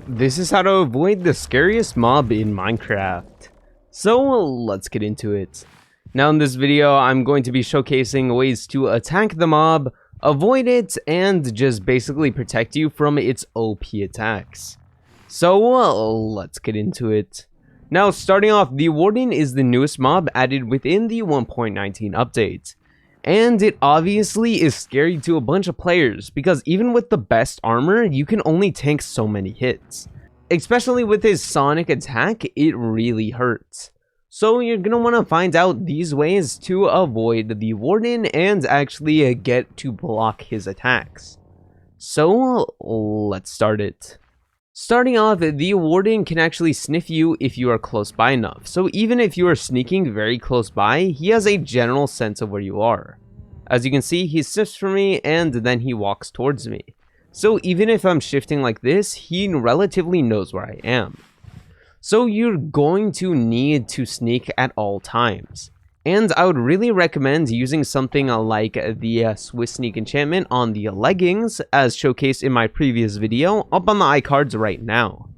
This is how to avoid the scariest mob in Minecraft. So let's get into it. Now in this video, I'm going to be showcasing ways to attack the mob, avoid it, and just basically protect you from its OP attacks. So let's get into it. Now starting off, the Warden is the newest mob added within the 1.19 update. And it obviously is scary to a bunch of players, because even with the best armor, you can only tank so many hits. Especially with his sonic attack, it really hurts. So you're going to want to find out these ways to avoid the Warden and actually get to block his attacks. So let's start it. Starting off, the Warden can actually sniff you if you are close by enough, so even if you are sneaking very close by, he has a general sense of where you are. As you can see, he sniffs for me and then he walks towards me. So even if I'm shifting like this, he relatively knows where I am. So you're going to need to sneak at all times. And I would really recommend using something like the Swiss Sneak enchantment on the leggings, as showcased in my previous video, up on the iCards right now.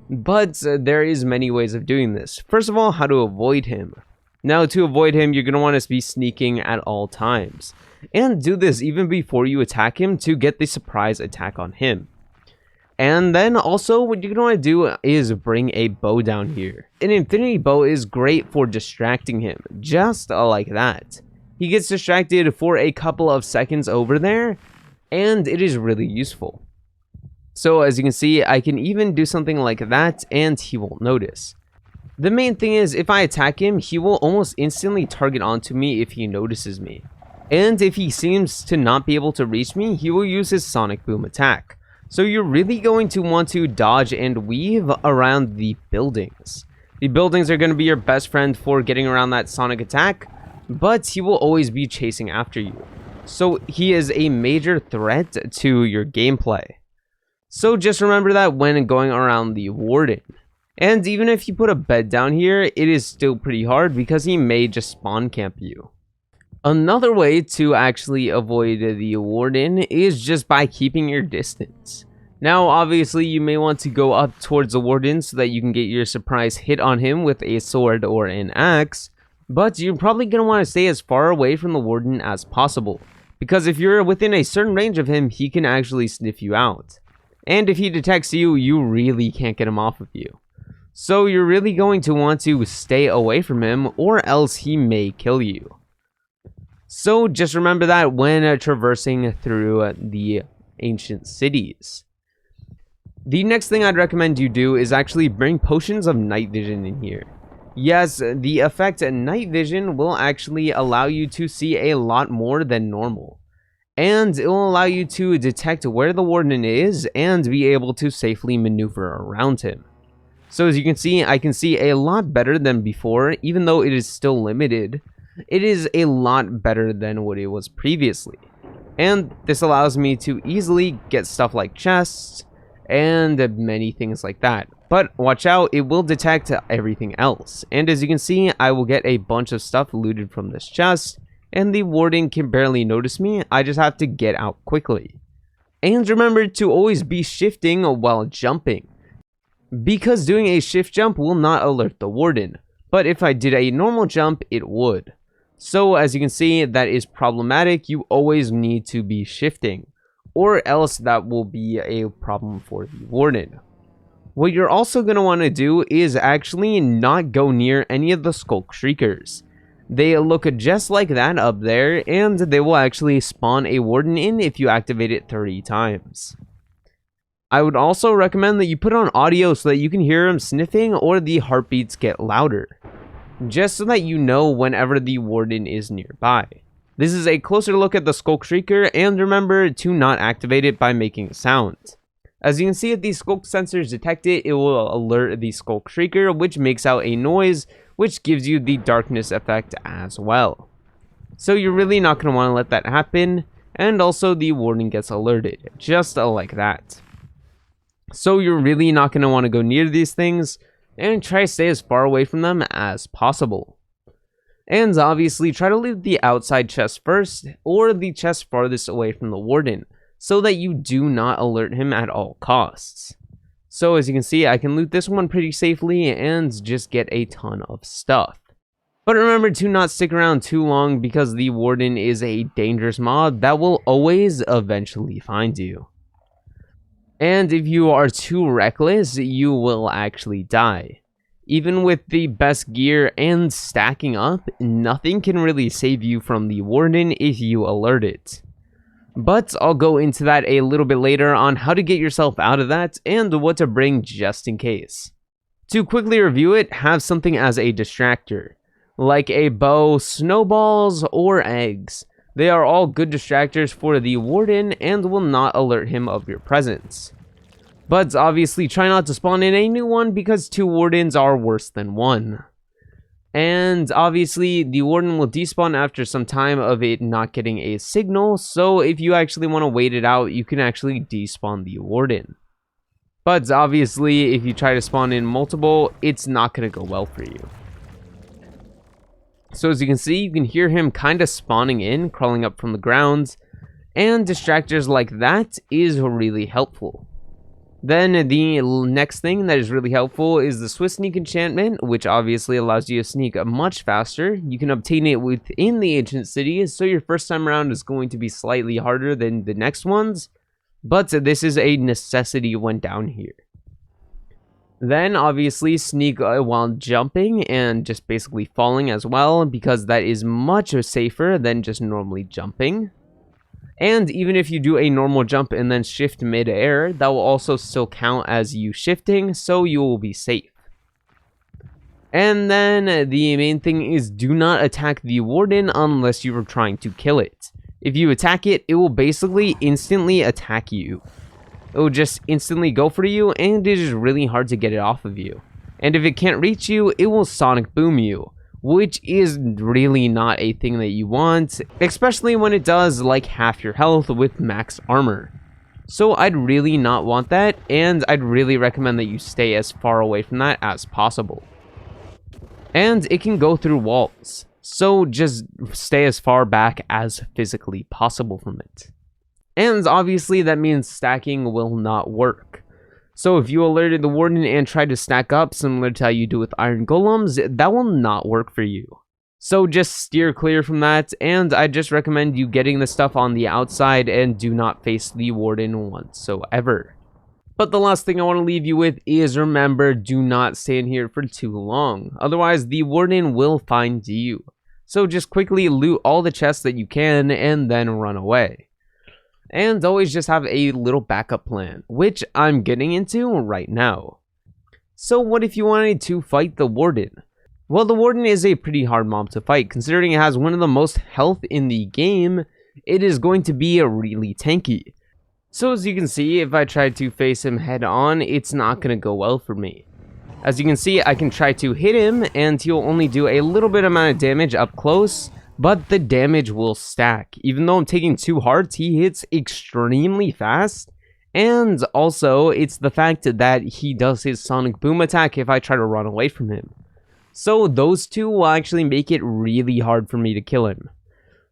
But there is many ways of doing this. First of all, how to avoid him. Now to avoid him, you're going to want to be sneaking at all times. And do this even before you attack him to get the surprise attack on him. And then also what you're going to want to do is bring a bow down here. An infinity bow is great for distracting him, just like that. He gets distracted for a couple of seconds over there, and it is really useful. So as you can see, I can even do something like that and he won't notice. The main thing is, if I attack him, he will almost instantly target onto me if he notices me. And if he seems to not be able to reach me, he will use his sonic boom attack. So you're really going to want to dodge and weave around the buildings. The buildings are going to be your best friend for getting around that sonic attack, but he will always be chasing after you. So he is a major threat to your gameplay. So just remember that when going around the Warden. And even if you put a bed down here, it is still pretty hard because he may just spawn camp you. Another way to actually avoid the Warden is just by keeping your distance. Now, obviously, you may want to go up towards the Warden so that you can get your surprise hit on him with a sword or an axe, but you're probably going to want to stay as far away from the Warden as possible, because if you're within a certain range of him, he can actually sniff you out. And if he detects you, you really can't get him off of you. So you're really going to want to stay away from him, or else he may kill you. So just remember that when traversing through the ancient cities. The next thing I'd recommend you do is actually bring potions of night vision in here. Yes, the effect night vision will actually allow you to see a lot more than normal. And it will allow you to detect where the Warden is and be able to safely maneuver around him. So as you can see, I can see a lot better than before, even though it is still limited. It is a lot better than what it was previously. And this allows me to easily get stuff like chests and many things like that. But watch out, it will detect everything else. And as you can see, I will get a bunch of stuff looted from this chest, and the Warden can barely notice me. I just have to get out quickly. And remember to always be shifting while jumping, because doing a shift jump will not alert the Warden. But if I did a normal jump, it would. So as you can see, that is problematic. You always need to be shifting, or else that will be a problem for the Warden. What you're also going to want to do is actually not go near any of the Skulk Shriekers. They look just like that up there, and they will actually spawn a Warden in if you activate it 30 times. I would also recommend that you put on audio so that you can hear him sniffing or the heartbeats get louder, just so that you know whenever the Warden is nearby. This is a closer look at the Skulk Shrieker, and remember to not activate it by making a sound. As you can see, if the Skulk sensors detect it, it will alert the Skulk Shrieker, which makes out a noise, which gives you the darkness effect as well. So you're really not going to want to let that happen, and also the Warden gets alerted, just like that. So you're really not going to want to go near these things, and try to stay as far away from them as possible. And obviously try to leave the outside chest first, or the chest farthest away from the Warden, so that you do not alert him at all costs. So as you can see, I can loot this one pretty safely and just get a ton of stuff. But remember to not stick around too long because the Warden is a dangerous mob that will always eventually find you. And if you are too reckless, you will actually die. Even with the best gear and stacking up, nothing can really save you from the Warden if you alert it. But I'll go into that a little bit later on how to get yourself out of that and what to bring just in case. To quickly review it, have something as a distractor, like a bow, snowballs, or eggs. They are all good distractors for the Warden and will not alert him of your presence. But obviously try not to spawn in a new one because 2 Wardens are worse than 1. And obviously the Warden will despawn after some time of it not getting a signal, so if you actually want to wait it out, you can actually despawn the Warden. But obviously if you try to spawn in multiple, it's not going to go well for you. So as you can see, you can hear him kind of spawning in, crawling up from the ground, and distractors like that is really helpful. Then the next thing that is really helpful is the Swift Sneak enchantment, which obviously allows you to sneak much faster. You can obtain it within the ancient cities, so your first time around is going to be slightly harder than the next ones, but this is a necessity when down here. Then obviously sneak while jumping and just basically falling as well, because that is much safer than just normally jumping. And even if you do a normal jump and then shift mid-air, that will also still count as you shifting, so you will be safe. And then the main thing is do not attack the Warden unless you are trying to kill it. If you attack it, it will basically instantly attack you. It will just instantly go for you, and it is really hard to get it off of you. And if it can't reach you, it will sonic boom you, which is really not a thing that you want, especially when it does like half your health with max armor. So I'd really not want that, and I'd really recommend that you stay as far away from that as possible. And it can go through walls, so just stay as far back as physically possible from it. And obviously that means stacking will not work. So if you alerted the Warden and tried to stack up similar to how you do with iron golems, that will not work for you. So just steer clear from that, and I just recommend you getting the stuff on the outside and do not face the Warden whatsoever. But the last thing I want to leave you with is remember, do not stay in here for too long. Otherwise the Warden will find you. So just quickly loot all the chests that you can and then run away. And always just have a little backup plan, which I'm getting into right now. So what if you wanted to fight the Warden? Well, the Warden is a pretty hard mob to fight. Considering it has one of the most health in the game, it is going to be really tanky. So as you can see, if I try to face him head on, it's not going to go well for me. As you can see, I can try to hit him and he'll only do a little bit amount of damage up close, but the damage will stack. Even though I'm taking 2 hearts, he hits extremely fast. And also, it's the fact that he does his sonic boom attack if I try to run away from him. So those 2 will actually make it really hard for me to kill him.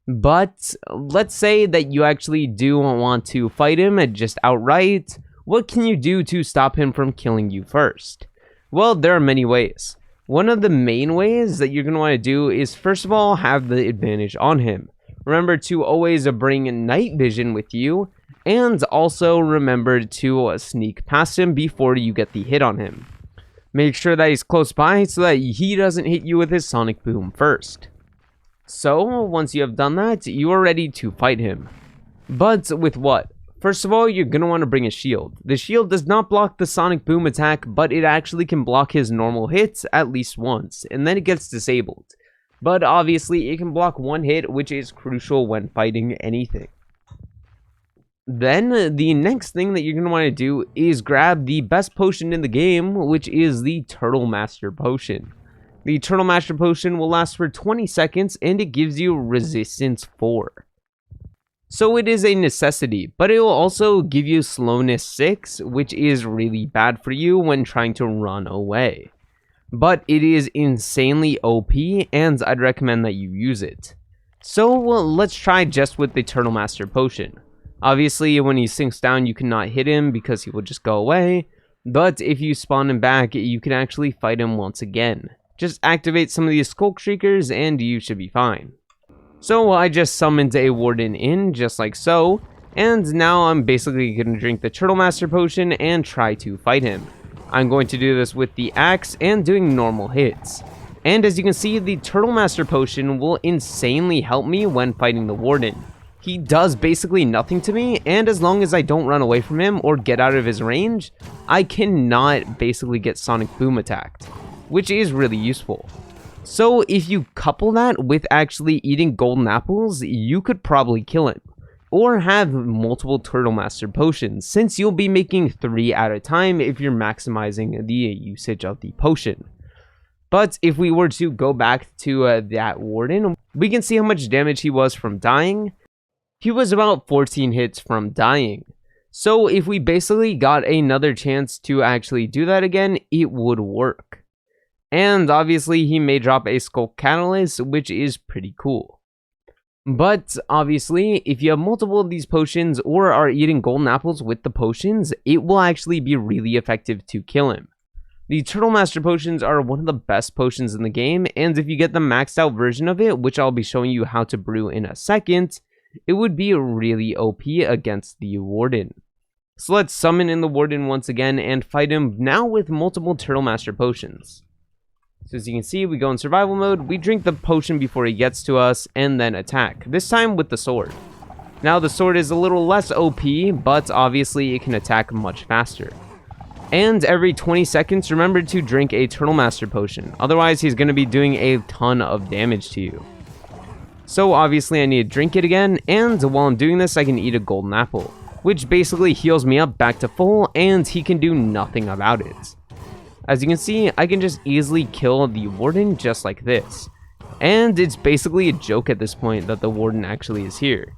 But let's say that you actually do want to fight him just outright. What can you do to stop him from killing you first? Well, there are many ways. One of the main ways that you're going to want to do is, first of all, have the advantage on him. Remember to always bring night vision with you, and also remember to sneak past him before you get the hit on him. Make sure that he's close by so that he doesn't hit you with his sonic boom first. So, once you have done that, you are ready to fight him. But with what? First of all, you're going to want to bring a shield. The shield does not block the sonic boom attack, but it actually can block his normal hits at least once, and then it gets disabled. But obviously, it can block 1 hit, which is crucial when fighting anything. Then, the next thing that you're going to want to do is grab the best potion in the game, which is the Turtle Master Potion. The Turtle Master Potion will last for 20 seconds, and it gives you Resistance 4. So it is a necessity, but it will also give you slowness 6, which is really bad for you when trying to run away. But it is insanely OP, and I'd recommend that you use it. So let's try just with the Turtle Master Potion. Obviously, when he sinks down, you cannot hit him because he will just go away. But if you spawn him back, you can actually fight him once again. Just activate some of these Skulk Shriekers and you should be fine. So I just summoned a Warden in, just like so, and now I'm basically going to drink the Turtle Master Potion and try to fight him. I'm going to do this with the axe and doing normal hits. And as you can see, the Turtle Master Potion will insanely help me when fighting the Warden. He does basically nothing to me, and as long as I don't run away from him or get out of his range, I cannot basically get Sonic Boom attacked, which is really useful. So if you couple that with actually eating golden apples, you could probably kill him. Or have multiple Turtle Master Potions, since you'll be making 3 at a time if you're maximizing the usage of the potion. But if we were to go back to that Warden, we can see how much damage he was from dying. He was about 14 hits from dying. So if we basically got another chance to actually do that again, it would work. And obviously he may drop a Skulk Catalyst, which is pretty cool. But obviously, if you have multiple of these potions or are eating golden apples with the potions, it will actually be really effective to kill him. The Turtle Master Potions are one of the best potions in the game, and if you get the maxed out version of it, which I'll be showing you how to brew in a second, it would be really OP against the Warden. So let's summon in the Warden once again and fight him now with multiple Turtle Master Potions. So as you can see, we go in survival mode, we drink the potion before he gets to us, and then attack, this time with the sword. Now the sword is a little less OP, but obviously it can attack much faster. And every 20 seconds, remember to drink a Turtle Master Potion. Otherwise, he's going to be doing a ton of damage to you. So obviously, I need to drink it again. And while I'm doing this, I can eat a golden apple, which basically heals me up back to full. And he can do nothing about it. As you can see, I can just easily kill the Warden just like this. And it's basically a joke at this point that the Warden actually is here.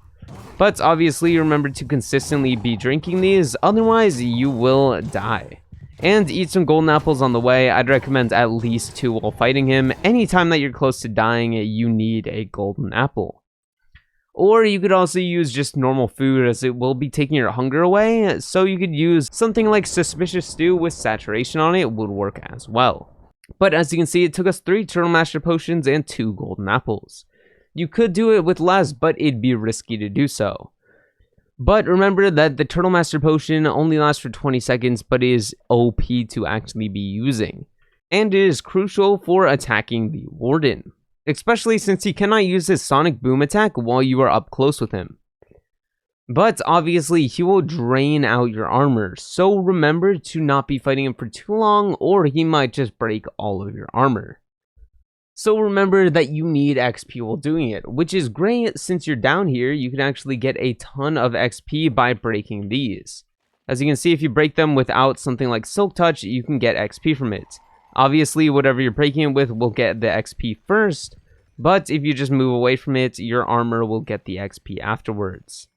But obviously, remember to consistently be drinking these, otherwise you will die. And eat some golden apples on the way. I'd recommend at least 2 while fighting him. Anytime that you're close to dying, you need a golden apple. Or you could also use just normal food, as it will be taking your hunger away. So you could use something like Suspicious Stew with saturation on it, would work as well. But as you can see, it took us 3 Turtle Master Potions and 2 golden apples. You could do it with less, but it'd be risky to do so. But remember that the Turtle Master Potion only lasts for 20 seconds, but is OP to actually be using. And it is crucial for attacking the Warden, especially since he cannot use his Sonic Boom attack while you are up close with him. But obviously, he will drain out your armor, so remember to not be fighting him for too long, or he might just break all of your armor. So remember that you need XP while doing it, which is great since you're down here, you can actually get a ton of XP by breaking these. As you can see, if you break them without something like Silk Touch, you can get XP from it. Obviously, whatever you're breaking it with will get the XP first, but if you just move away from it, your armor will get the XP afterwards,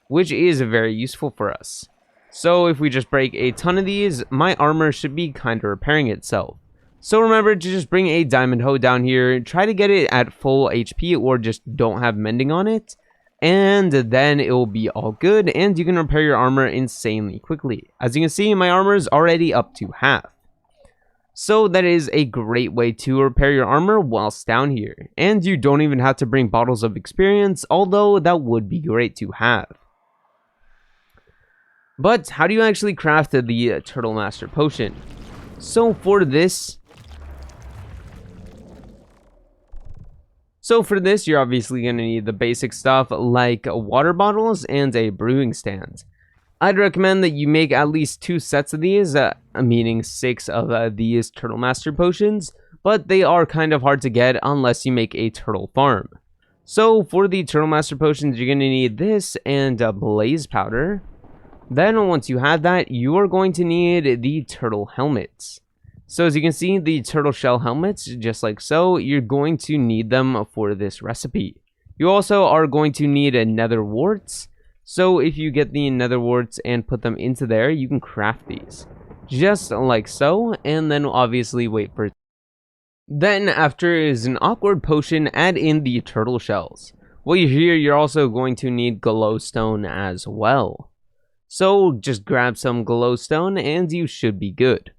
which is very useful for us. So if we just break a ton of these, my armor should be kind of repairing itself. So remember to just bring a Diamond Hoe down here, try to get it at full HP or just don't have mending on it, and then it will be all good and you can repair your armor insanely quickly. As you can see, my armor is already up to half. So that is a great way to repair your armor whilst down here, and you don't even have to bring bottles of experience, although that would be great to have. But how do you actually craft the Turtle Master Potion? So for this, you're obviously going to need the basic stuff like water bottles and a brewing stand. I'd recommend that you make at least 2 sets of these, meaning 6 of these Turtle Master Potions, but they are kind of hard to get unless you make a turtle farm. So for the Turtle Master Potions, you're going to need this and blaze powder. Then once you have that, you are going to need the turtle helmets. So as you can see, the turtle shell helmets, just like so, you're going to need them for this recipe. You also are going to need nether warts. So if you get the nether warts and put them into there, you can craft these. Just like so, and then obviously wait for it. Then after is an awkward potion, add in the turtle shells. While you're here, you're also going to need glowstone as well. So just grab some glowstone and you should be good.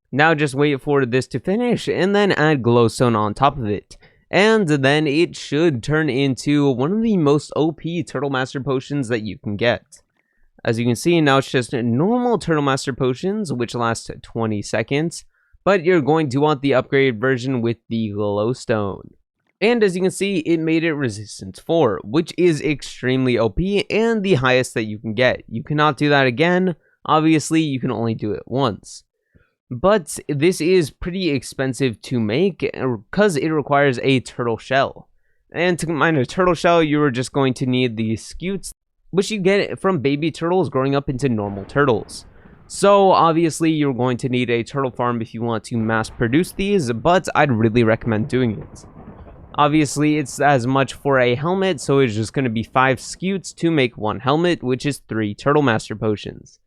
Now just wait for this to finish and then add glowstone on top of it. And then it should turn into one of the most OP Turtle Master potions that you can get. As you can see, now it's just normal Turtle Master potions, which last 20 seconds. But you're going to want the upgraded version with the glowstone. And as you can see, it made it resistance 4, which is extremely OP and the highest that you can get. You cannot do that again. Obviously, you can only do it once. But this is pretty expensive to make because it requires a turtle shell. And to mine a turtle shell, you are just going to need the scutes, which you get from baby turtles growing up into normal turtles. So obviously you're going to need a turtle farm if you want to mass produce these, but I'd really recommend doing it. Obviously it's as much for a helmet, so it's just going to be 5 scutes to make 1 helmet, which is 3 Turtle Master potions.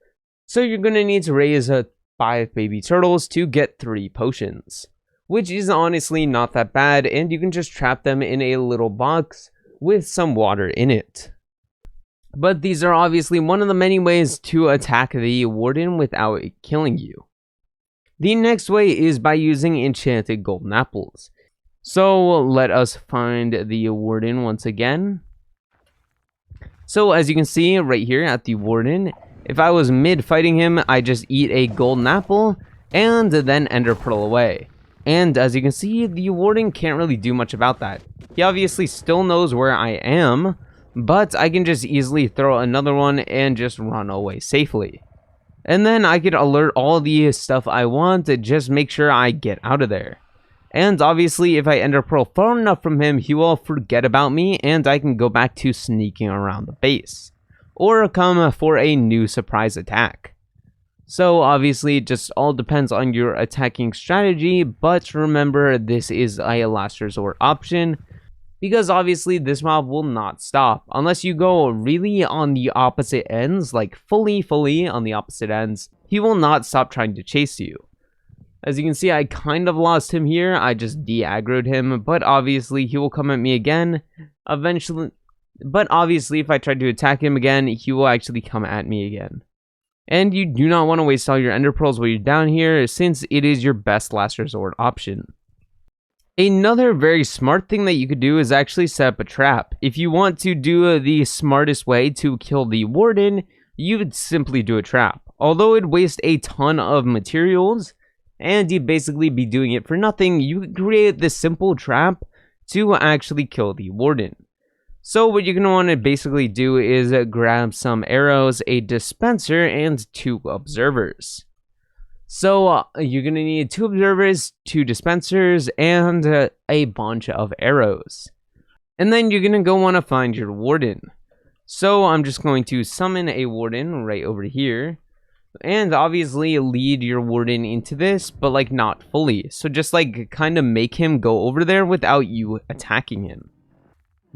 So you're going to need to raise 5 baby turtles to get 3 potions, which is honestly not that bad, and you can just trap them in a little box with some water in it. But these are obviously one of the many ways to attack the Warden without it killing you. The next way is by using enchanted golden apples. So let us find the Warden once again. So as you can see right here at the Warden, if I was mid fighting him, I just eat a golden apple and then ender pearl away. And as you can see, the Warden can't really do much about that. He obviously still knows where I am, but I can just easily throw another one and just run away safely. And then I could alert all the stuff I want to just make sure I get out of there. And obviously if I ender pearl far enough from him, he will forget about me and I can go back to sneaking around the base. Or come for a new surprise attack. So obviously it just all depends on your attacking strategy, but remember this is a last resort option, because obviously this mob will not stop unless you go really on the opposite ends, like fully on the opposite ends. He will not stop trying to chase you. As you can see, I kind of lost him here. I just de-aggroed him, but obviously he will come at me again eventually. But obviously, if I try to attack him again, he will actually come at me again. And you do not want to waste all your ender pearls while you're down here, since it is your best last resort option. Another very smart thing that you could do is actually set up a trap. If you want to do the smartest way to kill the Warden, you would simply do a trap. Although it'd waste a ton of materials, and you'd basically be doing it for nothing, you could create this simple trap to actually kill the Warden. So what you're going to want to basically do is grab some arrows, a dispenser, and 2 observers. So you're going to need 2 observers, 2 dispensers, and a bunch of arrows. And then you're going to go want to find your Warden. So I'm just going to summon a Warden right over here. And obviously lead your Warden into this, but like not fully. So just like kind of make him go over there without you attacking him.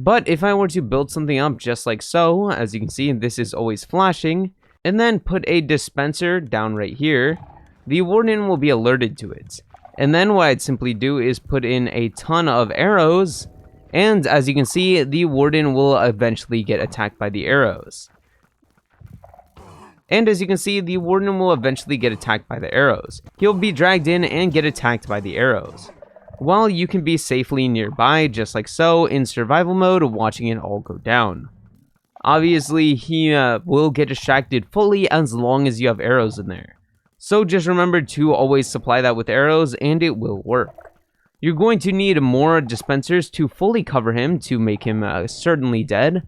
But if I were to build something up just like so, as you can see, this is always flashing, and then put a dispenser down right here, the Warden will be alerted to it. And then what I'd simply do is put in a ton of arrows, and as you can see, the Warden will eventually get attacked by the arrows. And as you can see, the Warden will eventually get attacked by the arrows. He'll be dragged in and get attacked by the arrows, while you can be safely nearby, just like so, in survival mode, watching it all go down. Obviously, he will get distracted fully as long as you have arrows in there. So just remember to always supply that with arrows, and it will work. You're going to need more dispensers to fully cover him to make him certainly dead.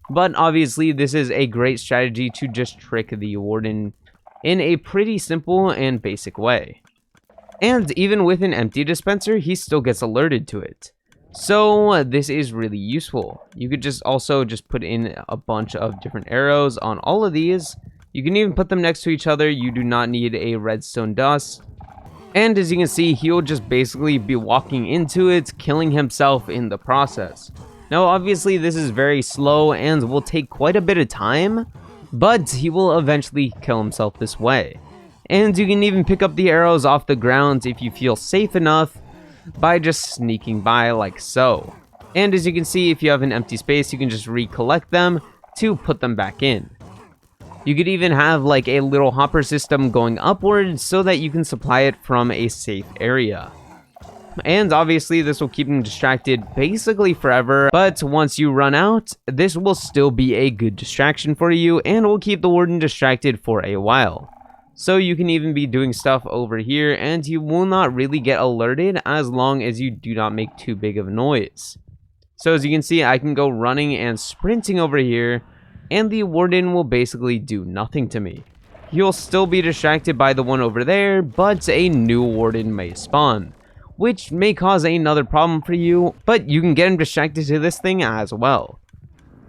But obviously, this is a great strategy to just trick the Warden in a pretty simple and basic way. And even with an empty dispenser, he still gets alerted to it. So this is really useful. You could just also just put in a bunch of different arrows on all of these. You can even put them next to each other. You do not need a redstone dust. And as you can see, he'll just basically be walking into it, killing himself in the process. Now obviously this is very slow and will take quite a bit of time, but he will eventually kill himself this way. And you can even pick up the arrows off the ground if you feel safe enough by just sneaking by like so. And as you can see, if you have an empty space, you can just recollect them to put them back in. You could even have like a little hopper system going upwards so that you can supply it from a safe area. And obviously this will keep them distracted basically forever, but once you run out, this will still be a good distraction for you and will keep the warden distracted for a while. So you can even be doing stuff over here and you will not really get alerted as long as you do not make too big of a noise. So as you can see, I can go running and sprinting over here and the warden will basically do nothing to me. You'll still be distracted by the one over there, but a new warden may spawn, which may cause another problem for you, but you can get him distracted to this thing as well,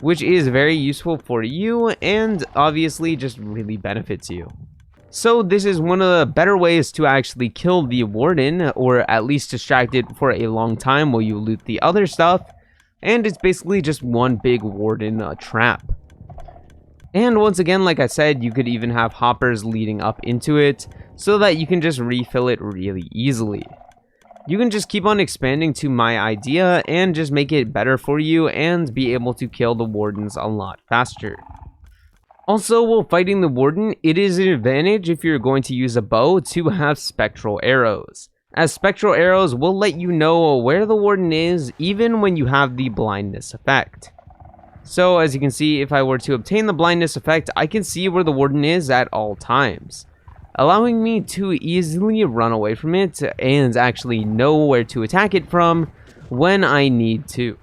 which is very useful for you and obviously just really benefits you. So this is one of the better ways to actually kill the warden, or at least distract it for a long time while you loot the other stuff, and it's basically just one big warden trap. And once again, like I said, you could even have hoppers leading up into it so that you can just refill it really easily. You can just keep on expanding to my idea and just make it better for you and be able to kill the wardens a lot faster. Also, while fighting the warden, it is an advantage if you're going to use a bow to have spectral arrows, as spectral arrows will let you know where the warden is even when you have the blindness effect. So as you can see, if I were to obtain the blindness effect, I can see where the warden is at all times, allowing me to easily run away from it and actually know where to attack it from when I need to.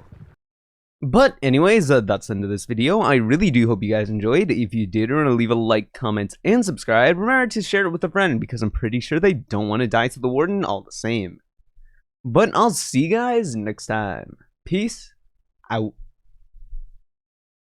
But anyways, that's the end of this video. I really do hope you guys enjoyed. If you did, remember to leave a like, comment, and subscribe. Remember to share it with a friend because I'm pretty sure they don't want to die to the warden all the same. But I'll see you guys next time. Peace out.